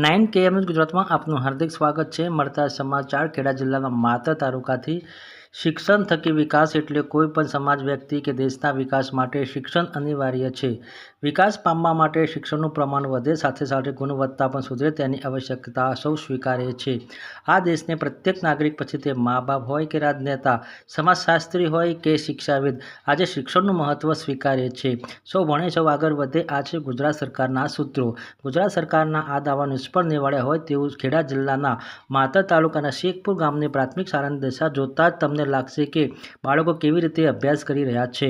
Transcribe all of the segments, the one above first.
9 KM ગુજરાતમાં આપનું હાર્દિક સ્વાગત છે। મળતા સમાચાર ખેડા જિલ્લાના માતર તાલુકાથી શિક્ષણ થકી વિકાસ એટલે કોઈ પણ સમાજ વ્યક્તિ કે દેશના વિકાસ માટે શિક્ષણ અનિવાર્ય છે। વિકાસ પામવા માટે શિક્ષણનું પ્રમાણ વધે સાથે સાથે ગુણવત્તા પણ સુધરે તેની આવશ્યકતા સૌ સ્વીકારે છે। આ દેશને પ્રત્યેક નાગરિક પછી તે મા બાપ હોય કે રાજનેતા, સમાજશાસ્ત્રી હોય કે શિક્ષાવિદ આજે શિક્ષણનું મહત્વ સ્વીકારે છે। સૌ ભણે સૌ આગળ વધે આ છે ગુજરાત સરકારના સૂત્રો। ગુજરાત સરકારના આ દાવા નિષ્ફળ નિવડ્યા હોય તેવું ખેડા જિલ્લાના માતર તાલુકાના શેખપુર ગામની પ્રાથમિક શાળાની દશા જોતા જ તમને લાગશે કે બાળકો કેવી રીતે અભ્યાસ કરી રહ્યા છે।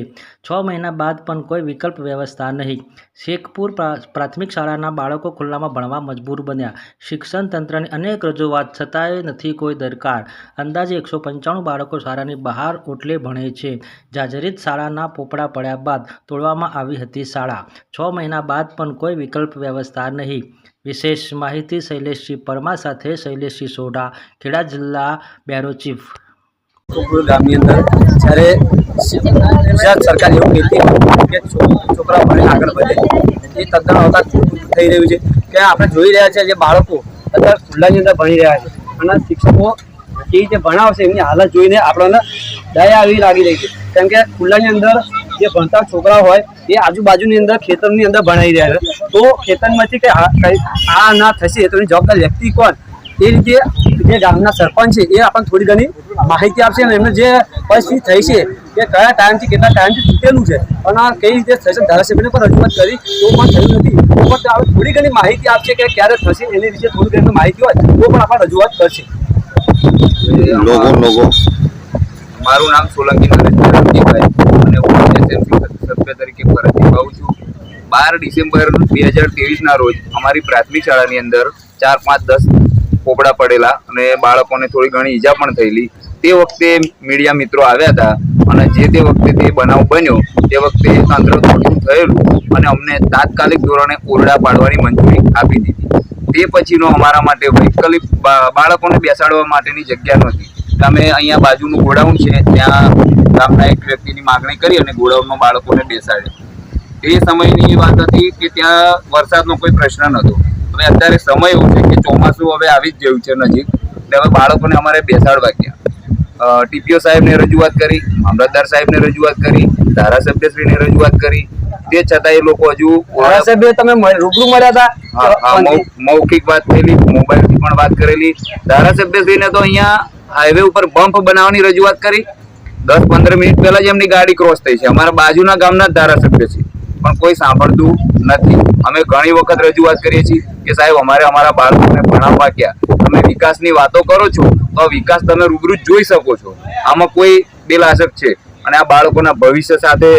6 મહિના બાદ પણ કોઈ વિકલ્પ વ્યવસ્થા નહીં। શેખપુર પ્રાથમિક શાળાના બાળકો ખુલ્લામાં ભણવા મજબૂર બન્યા। શિક્ષણ તંત્રની અનેક રજૂઆત છતાંય નથી કોઈ દરકાર। અંદાજે 195 બાળકો શાળાની બહાર ઓટલે ભણે છે। જાજરિત શાળાના પોપડા પડ્યા બાદ તોડવામાં આવી હતી શાળા। 6 મહિના બાદ પણ કોઈ વિકલ્પ વ્યવસ્થા નહીં। વિશેષ માહિતી શૈલેષસિંહ પરમાર સાથે શૈલેષસિંહ સોઢા, ખેડા જિલ્લા બ્યુરો ચીફ। ગામની અંદર જ્યારે ગુજરાત સરકાર એવું કહેતી કે છોકરા ભણે આગળ વધે એ તદ્દન અવકાશ થઈ રહ્યું છે કે આપણે જોઈ રહ્યા છીએ જે બાળકો અત્યારે ખુલ્લાની અંદર ભણી રહ્યા છે અને શિક્ષકો કેવી રીતે ભણાવશે એમની હાલત જોઈને આપણને દયા આવી લાગી રહી છે। કેમ કે ખુલ્લાની અંદર જે ભણતા છોકરા હોય એ આજુબાજુની અંદર ખેતરની અંદર ભણાવી રહ્યા છે તો ખેતરમાંથી કંઈ આ ના થશે તો એની જવાબદાર વ્યક્તિ કોણ? એ રીતે જે ગામના સરપંચ છે એ આપણને થોડી ઘણી માહિતી આપશે અને એમને જે પરિસ્થિતિ થઈ છે કે કયા ટાઈમથી કેટલા ટાઈમથી તૂટેલું છે અને કઈ રીતે થશે ધારાસભ્યને પણ રજૂઆત કરી તો પણ થયું નથી તો પણ થોડી ઘણી માહિતી આપશે કે ક્યારે થશે એની વિશે થોડી ઘણી માહિતી હોય તો પણ આપણે રજૂઆત કરશે। મારું નામ સોલંકી નરેશભાઈ અને હું એસએમસી સભ્ય તરીકે ફરજ નિભાવું છું। 12 ડિસેમ્બર 2023ના રોજ અમારી પ્રાથમિક શાળાની અંદર 4, 5, 10 પોપડા પડેલા અને બાળકોને થોડી ઘણી ઈજા પણ થયેલી। તે વખતે મીડિયા મિત્રો આવ્યા હતા અને તે વખતે તે બનાવ બન્યો તે વખતે તંત્ર થોડું થયેલું અને અમને તાત્કાલિક ધોરણે ઓરડા પાડવાની મંજૂરી આપી દીધી। તે પછીનો અમારા માટે વૈકલ્પિક બાળકોને બેસાડવા માટેની જગ્યા નહોતી। અમે અહીંયા બાજુનું ગોડાઉન છે ત્યાં ગામના એક વ્યક્તિની માગણી કરી અને ગોડાઉનમાં બાળકોને બેસાડ્યા। તે સમયની વાત હતી કે ત્યાં વરસાદનો કોઈ પ્રશ્ન નહોતો। હવે અત્યારે સમય એવો છે કે ચોમાસું હવે આવી જ ગયું છે નજીક એટલે હવે બાળકોને અમારે બેસાડવા ગયા। ટીપીઓ સાહેબને રજૂઆત કરી, મામલતદાર સાહેબને રજૂઆત કરી, ધારાસભ્યશ્રીને રજૂઆત કરી, તે છતાં એ લોકો હજુ ધારાસભ્ય તમે રૂબરૂ મળ્યા હતા? મૌખિક વાત થયેલી, મોબાઈલથી પણ વાત કરેલી। ધારાસભ્યશ્રીને તો અહીંયા હાઈવે ઉપર બમ્પ બનાવવાની રજૂઆત કરી। 10-15 મિનિટ પહેલા જ એમની ગાડી ક્રોસ થઈ છે। અમારા બાજુના ગામના જ ધારાસભ્ય છે પણ કોઈ સાંભળતું નથી। અમે ઘણી વખત રજૂઆત કરીએ છીએ કે સાહેબ અમારે અમારા બાળકોને ભણાવવા ક્યાં? તમે વિકાસની વાતો કરો છો તો વિકાસ તમે રૂબરૂ જોઈ શકો છો। આમાં કોઈ બેલાશક છે અને આ બાળકોના ભવિષ્ય સાથે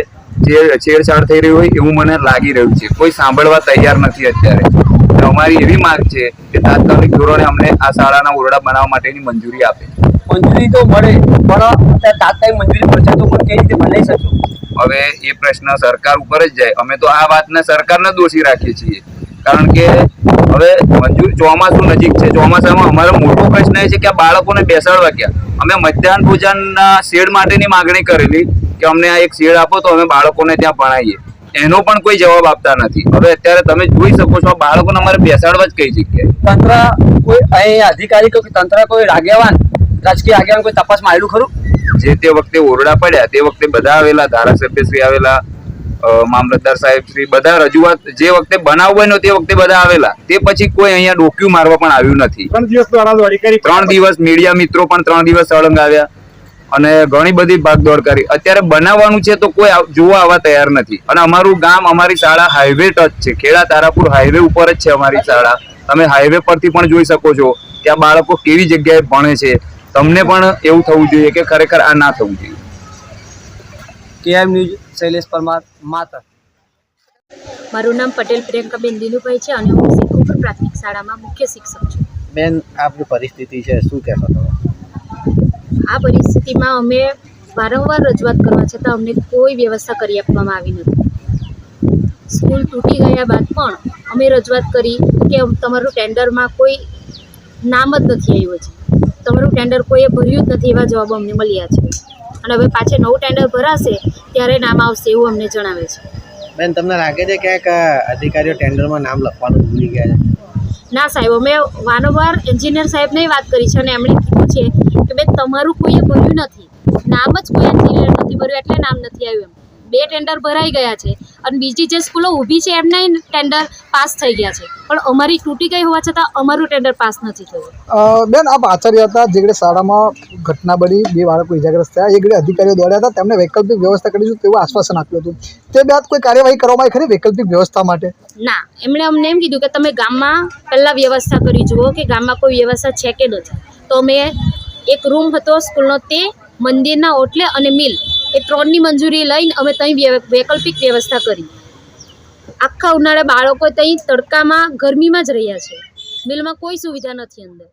છેડછાડ થઈ રહી હોય એવું મને લાગી રહ્યું છે। કોઈ સાંભળવા તૈયાર નથી અત્યારે। અમારી એવી માંગ છે કે તાત્કાલિક ધોરણે અમને આ શાળાના ઓરડા બનાવવા માટેની મંજૂરી આપે। મંજૂરી તો મળે પણ તાત્કાલિક મંજૂરી મળશે તો પણ કેવી રીતે બનાવી શકશો? હવે એ પ્રશ્ન સરકાર ઉપર જ જાય। અમે તો આ વાતને સરકારને દોષી રાખીએ છીએ કારણ કે હવે ચોમાસું નજીક છે। ચોમાસામાં અમારો મોટો પ્રશ્ન એ છે કે આ બાળકોને બેસાડવા ક્યાં? અમે મધ્યાહન ભોજનના શેડ માટેની માગણી કરેલી કે અમને આ એક શેડ આપો તો અમે બાળકોને ત્યાં ભણાવીએ। એનો પણ કોઈ જવાબ આપતા નથી। હવે અત્યારે તમે જોઈ શકો છો બાળકોને અમારે બેસાડવા જ કઈ જગ્યાએ? તંત્ર કોઈ અહીં અધિકારી કે તંત્ર કોઈ આગેવાન રાજકીય આગેવાન કોઈ તપાસમાં આવેલું ખરું? જે તે વખતે ઓરડા પડ્યા તે વખતે બધા આવેલા, ધારાસભ્યશ્રી આવેલા, મામલતદાર સાહેબ શ્રી બધા રજૂઆત જે વખતે બનાવ બન્યો તે વખતે બધા આવેલા। તે પછી કોઈ અહીંયા ડોક્યુ મારવા પણ આવ્યું નથી। 3 દિવસ મીડિયા મિત્રો પણ 3 દિવસ સળંગ આવ્યા અને ઘણી બધી ભાગદોડ કરી। અત્યારે બનાવવાનું છે તો કોઈ જોવા આવવા તૈયાર નથી અને અમારું ગામ, અમારી શાળા હાઈવે ટચ છે। ખેડા તારાપુર હાઈવે ઉપર જ છે અમારી શાળા। તમે હાઈવે પરથી પણ જોઈ શકો છો કે આ બાળકો કેવી જગ્યાએ ભણે છે। તમને પણ એવું થવું જોઈએ કે ખરેખર આ ના થવું જોઈએ। KM ન્યૂઝ શૈલેષ પરમાર, માતર। મારું નામ પટેલ પ્રિયંકાબેન દિનુભાઈ છે અને હું શેખપુર પ્રાથમિક શાળામાં મુખ્ય શિક્ષક છું। બેન, આપની પરિસ્થિતિ છે શું કહેશો તમે? આ પરિસ્થિતિમાં અમે વારંવાર રજૂઆત કરવા છતાં અમને કોઈ વ્યવસ્થા કરી આપવામાં આવી નથી। સ્કૂલ તૂટી ગયા બાદ પણ અમે રજૂઆત કરી કે તમારું ટેન્ડરમાં કોઈ નામ જ નથી આવ્યું છે, તમારું ટેન્ડર કોઈએ ભર્યું જ નથી, એવા જવાબો અમને મળ્યા છે અને હવે પાછળ નવું ટેન્ડર ભરાશે ત્યારે નામ આવશે એવું અમને જણાવે છે। બેન, તમને લાગે છે ક્યાંક અધિકારીઓ ટેન્ડરમાં નામ લખવાનું ભૂલી ગયા છે? ના સાહેબ, અમે વારંવાર એન્જિનિયર સાહેબને વાત કરી છે અને એમણે કીધું છે કે બેન તમારું કોઈએ ભર્યું નથી, નામ જ કોઈ એન્જિનિયર નથી ભર્યું એટલે નામ નથી આવ્યું. એમ 2 ટેન્ડર ભરાઈ ગયા છે અને બીજી જે સ્કૂલો ઊભી છે એમના ટેન્ડર પાસ થઈ ગયા છે, પણ અમારી તૂટી ગઈ હોવા છતાં અમારું ટેન્ડર પાસ નથી થયું. બેન, આપ આચાર્ય હતા, જે ઘડી શાળામાં ઘટના બની, 2 બાળકો ઇજાગ્રસ્ત થયા, એ ઘડી અધિકારીઓ દોડ્યા હતા, તેમણે વૈકલ્પિક વ્યવસ્થા કરીશું તેવું આશ્વાસન આપ્યું હતું. તે બાદ કોઈ કાર્યવાહી કરવામાં આવી ખરી વૈકલ્પિક વ્યવસ્થા માટે? ના, એમણે અમને એમ કીધું કે તમે ગામમાં પહેલાં વ્યવસ્થા કરી જુઓ કે ગામમાં કોઈ વ્યવસ્થા છે કે નથી. તો અમે એક રૂમ હતો સ્કૂલનો, તે મંદિરના ઓટલે અને મિલ એ 3ની મંજૂરી લઈને અમે ત્યાં વૈકલ્પિક વ્યવસ્થા કરી. આખા ઉનાળે બાળકો ત્યાં તડકામાં ગરમીમાં જ રહ્યા છે. મિલમાં કોઈ સુવિધા નથી અંદર.